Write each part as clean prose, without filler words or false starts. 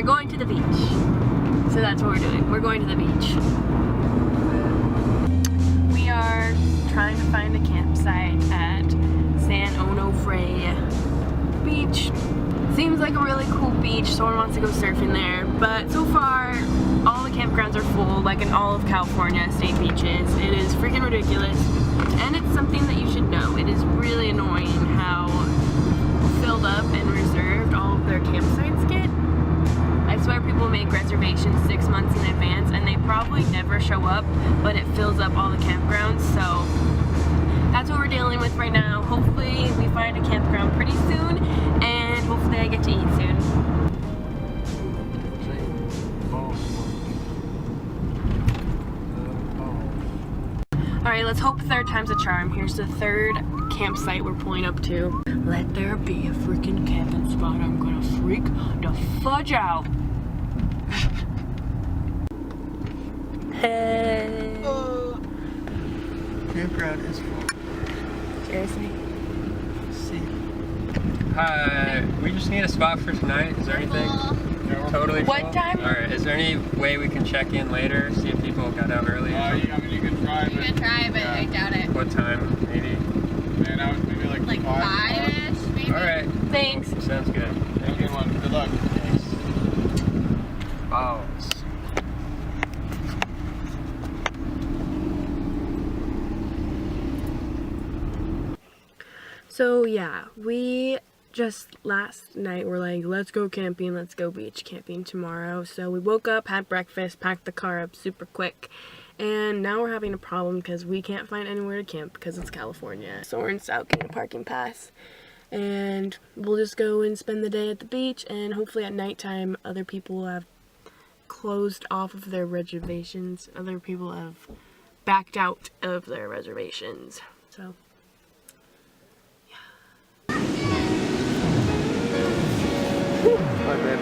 going to the beach. So that's what we're doing. We're going to the beach. We are trying to find a campsite at San Onofre Beach. Seems like a really cool beach. Someone wants to go surfing there, but so far all the campgrounds are full, like in all of California state beaches. It is freaking ridiculous, and it's something that you should know. It is really annoying how filled up and reserved all of their campsites get. I swear people make reservations 6 months in advance and they probably never show up, but it fills up all the campgrounds. So that's what we're dealing with right now. Hopefully we find a campground pretty soon, and hopefully I get to eat soon. Alright, let's hope third time's a charm. Here's the third campsite we're pulling up to. Let there be a freaking camping spot. I'm gonna freak the fudge out. Hey. Campground is full. Seriously? Hi, we just need a spot for tonight. Is there anything totally full? What time? Alright, is there any way we can check in later, see if people got out early? I mean, you can try, You can try, but I doubt it. What time, maybe? Man, I was maybe like 5-ish, maybe? Alright, Thanks. sounds good. Have a good one. Good luck. Thanks. Balls. So yeah, we just last night were like, let's go camping, let's go beach camping tomorrow. So we woke up, had breakfast, packed the car up super quick, and now we're having a problem because we can't find anywhere to camp because it's California. Soren's out getting a parking pass, and we'll just go and spend the day at the beach, and hopefully at nighttime other people will have closed off of their reservations. Other people have backed out of their reservations. So Bye, babe.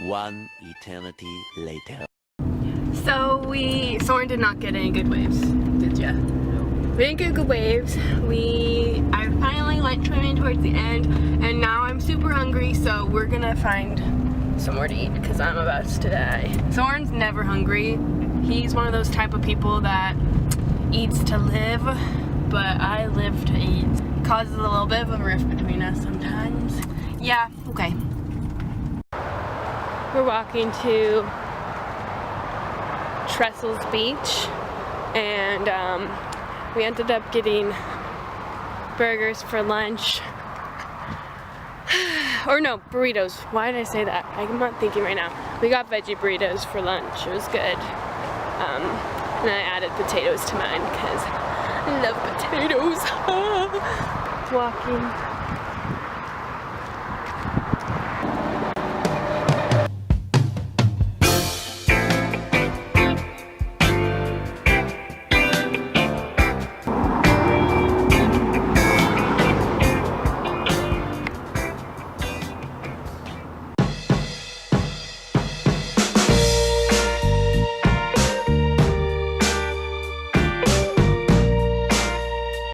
One eternity later. So Soren did not get any good waves, did ya? We didn't get good waves. I finally went swimming towards the end, and now I'm super hungry, so we're gonna find somewhere to eat because I'm about to die. Soren's never hungry. He's one of those type of people that eats to live, but I live to eat. Causes a little bit of a rift between us sometimes. Yeah, okay. We're walking to Trestles Beach, and we ended up getting burgers for lunch. Or no, burritos. Why did I say that? I'm not thinking right now. We got veggie burritos for lunch. It was good. And I added potatoes to mine because I love potatoes. Walking